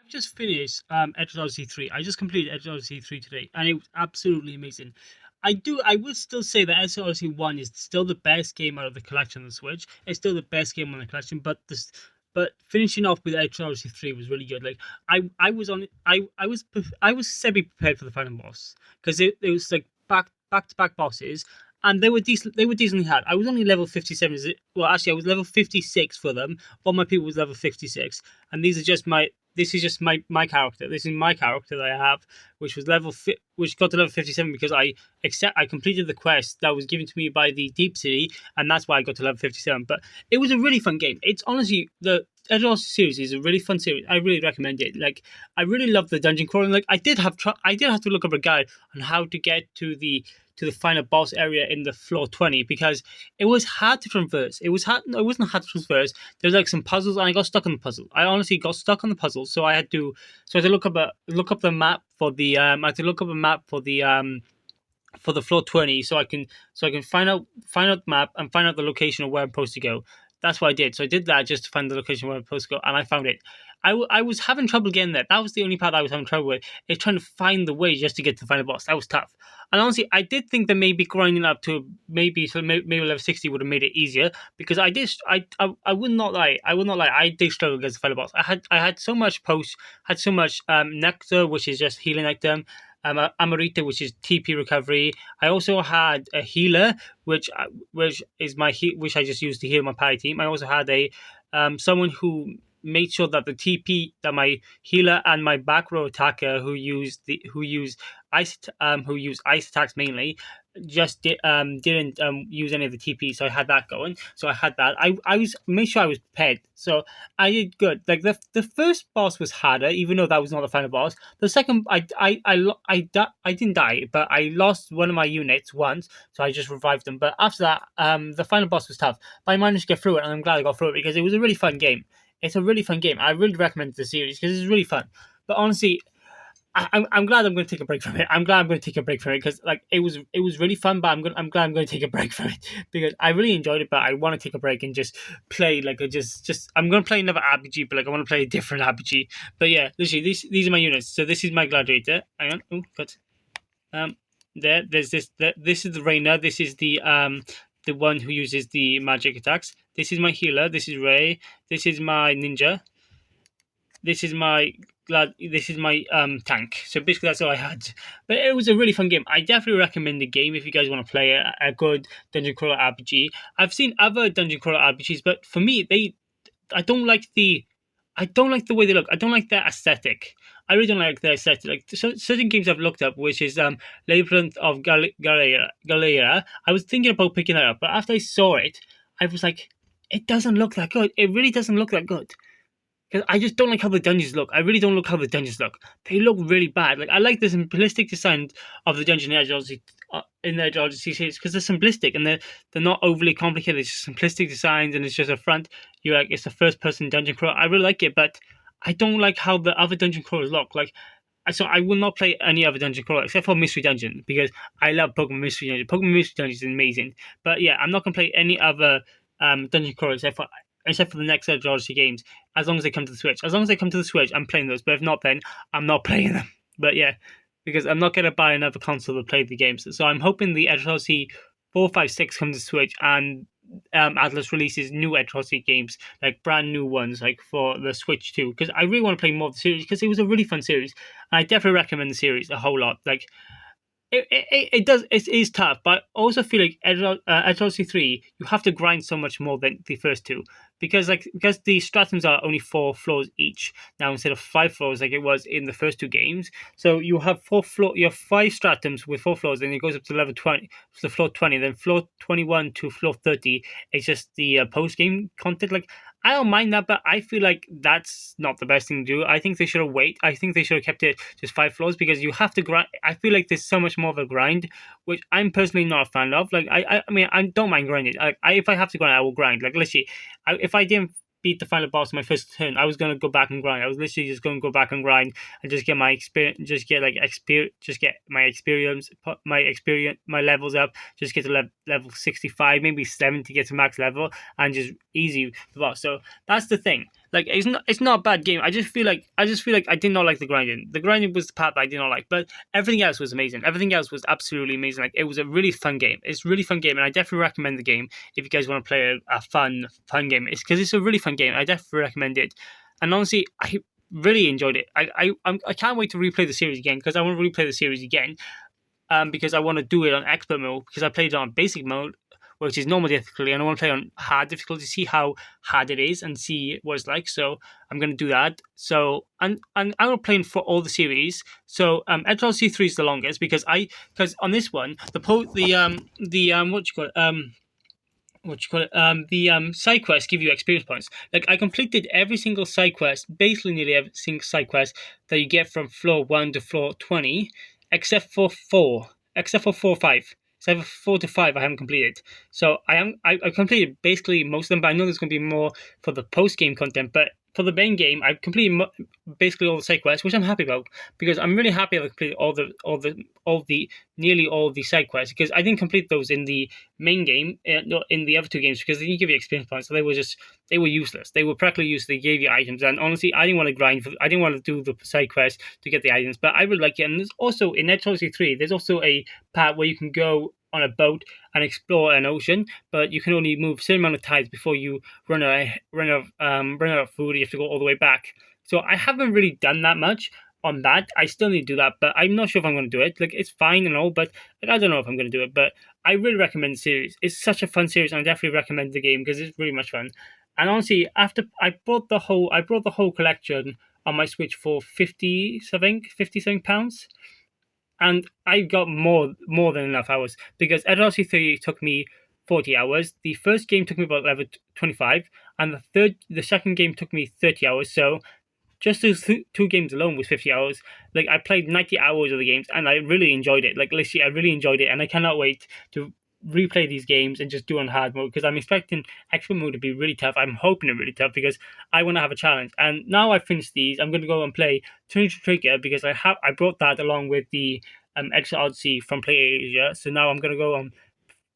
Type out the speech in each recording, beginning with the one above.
just finished Edge Odyssey 3. I just completed Edge Odyssey 3 today, and it was absolutely amazing. I would still say that Edge Odyssey 1 is still the best game out of the collection on the Switch. It's still the best game on the collection, but finishing off with Edge Odyssey 3 was really good. Like I was on I was semi prepared for the final boss because it was like back to back bosses, and they were decently hard. I was only level 57. Well, actually, I was level 56 for them. All my people was level 56, and this is just my character. This is my character that I have, which was which got to level 57 because I completed the quest that was given to me by the Deep City, and that's why I got to level 57. But it was a really fun game. It's honestly the Edge Odyssey series is a really fun series. I really recommend it. Like I really love the dungeon crawling. Like I did have to look up a guide on how to get to the final boss area in the floor 20 because it was hard to traverse. It was hard. No, it wasn't hard to traverse. There's like some puzzles, and I got stuck on the puzzle. I honestly got stuck on the puzzle, so I had to look up the map for the I had to look up a map for the floor 20 so I can find out the map and find out the location of where I'm supposed to go. That's what I did. So I did that just to find the location where I'm supposed to go, and I found it. I was having trouble getting there. That was the only part I was having trouble with, is trying to find the way just to get to the final boss. That was tough. And honestly, I did think that maybe grinding up to maybe level 60 would have made it easier because I would not lie. I would not lie. I did struggle against the final boss. I had so much had so much nectar, which is just healing nectar, Amrita, which is TP recovery. I also had a healer, which is which I just used to heal my party team. I also had a someone who made sure that the TP that my healer and my back row attacker who use ice attacks mainly didn't use any of the TP, so I had that going. So I had that. I was made sure I was prepared. So I did good. Like the first boss was harder, even though that was not the final boss. The second, I didn't die, but I lost one of my units once, so I just revived them. But after that, the final boss was tough. But I managed to get through it, and I'm glad I got through it because it was a really fun game. It's a really fun game. I really recommend the series because it's really fun. But honestly, I'm glad I'm going to take a break from it. I'm glad I'm going to take a break from it because like it was really fun. But I'm glad I'm going to take a break from it because I really enjoyed it. But I want to take a break and just play like a just I'm going to play another RPG, but like I want to play a different RPG. But yeah, literally these are my units. So this is my gladiator. Hang on, oh, cut. Um, there's this. This is the Rainer. This is the one who uses the magic attacks. This is my healer. This is Ray. This is my ninja. This is my tank. So basically that's all I had. But it was a really fun game. I definitely recommend the game if you guys want to play a good dungeon crawler RPG. I've seen other dungeon crawler RPGs, but for me I don't like the I don't like the way they look. I don't like their aesthetic. I really don't like their aesthetic. Like certain games I've looked up, which is Labyrinth of Galera. I was thinking about picking that up, but after I saw it, I was like, it doesn't look that good. It really doesn't look that good. Because I just don't like how the dungeons look. I really don't like how the dungeons look. They look really bad. Like I like the simplistic design of the dungeon in the Edge Odyssey series because they're simplistic and they're not overly complicated. It's just simplistic designs and it's just a front. You like it's a first person dungeon crawl. I really like it, but I don't like how the other dungeon crawlers look. Like so I will not play any other dungeon crawler except for Mystery Dungeon because I love Pokemon Mystery Dungeon. Pokemon Mystery Dungeon is amazing. But yeah, I'm not gonna play any other dungeon crawler except for the next Edge Odyssey games, as long as they come to the Switch. As long as they come to the Switch, I'm playing those. But if not, then I'm not playing them. But yeah, because I'm not going to buy another console to play the games. So I'm hoping the Edge Odyssey 4, 5, 6 comes to Switch and Atlas releases new Edge Odyssey games, like brand new ones, like for the Switch too. Because I really want to play more of the series because it was a really fun series. And I definitely recommend the series a whole lot. Like it is tough, but I also feel like Edge Odyssey 3 you have to grind so much more than the first two because the stratums are only 4 floors each now instead of 5 floors like it was in the first two games. So you have you have 5 stratums with 4 floors, and it goes up to level 20 to floor 20, then floor 21 to floor 30. It's just the post game content. Like I don't mind that, but I feel like that's not the best thing to do. I think they should have waited. I think they should have kept it just 5 floors because you have to grind. I feel like there's so much more of a grind, which I'm personally not a fan of. Like I mean, I don't mind grinding. If I have to grind, I will grind. Like literally, if I didn't beat the final boss in my first turn, I was gonna go back and grind. I was literally just gonna go back and grind and just get my experience, just get my experience, my levels up, just get to level 65, maybe 70 to get to max level, and just easy the boss. So that's the thing. Like it's not a bad game. I just feel like I did not like the grinding. The grinding was the part that I did not like, but everything else was amazing. Everything else was absolutely amazing. Like it was a really fun game. It's a really fun game, and I definitely recommend the game if you guys want to play a fun game. It's because it's a really fun game. I definitely recommend it. And honestly, I really enjoyed it. I can't wait to replay the series again because I want to replay the series again. Because I want to do it on expert mode because I played it on basic mode, which is normal difficulty, and I want to play on hard difficulty, see how hard it is, and see what it's like. So I'm going to do that. So and I'm going to play for all the series. So Edge Lord C3 is the longest because on this one the what you call it the side quests give you experience points. Like I completed every single side quest, basically nearly every single side quest that you get from floor 1 to floor 20, except for 4, except for 4 or 5. Except for 4 to 5 I haven't completed. So I completed basically most of them, but I know there's going to be more for the post game content. But for the main game, I've completed basically all the side quests, which I'm happy about because I'm really happy I've completed all the nearly all the side quests because I didn't complete those in the main game, not in the other two games, because they didn't give you experience points, so they were useless. They were practically useless. They gave you items, and honestly, I didn't want to grind I didn't want to do the side quest to get the items, but I would like it. And there's also in Edge Odyssey 3, there's also a part where you can go on a boat and explore an ocean, but you can only move a certain amount of tides before you run out of food. You have to go all the way back. So I haven't really done that much on that. I still need to do that, but I'm not sure if I'm going to do it. Like it's fine and all, but like, I don't know if I'm going to do it. But I really recommend the series. It's such a fun series, and I definitely recommend the game because it's really much fun. And honestly, after I brought the whole collection on my Switch for 50 something pounds, and I got more than enough hours because Odyssey 3 took me 40 hours. The first game took me about level 25, and the second game took me 30 hours. So just those two games alone was 50 hours. Like I played 90 hours of the games and I really enjoyed it. Like literally, I really enjoyed it, and I cannot wait to replay these games and just do on hard mode because I'm expecting expert mode to be really tough. I'm hoping it's really tough because I want to have a challenge. And now I've finished these, I'm going to go and play Trinity Trigger because I brought that along with the Extra Odyssey from PlayAsia. So now I'm going to go and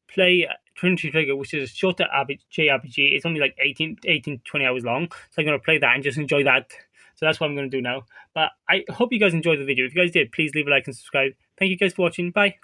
play Trinity Trigger, which is a shorter JRPG. It's only like 20 hours long. So I'm going to play that and just enjoy that. So that's what I'm going to do now. But I hope you guys enjoyed the video. If you guys did, please leave a like and subscribe. Thank you guys for watching. Bye.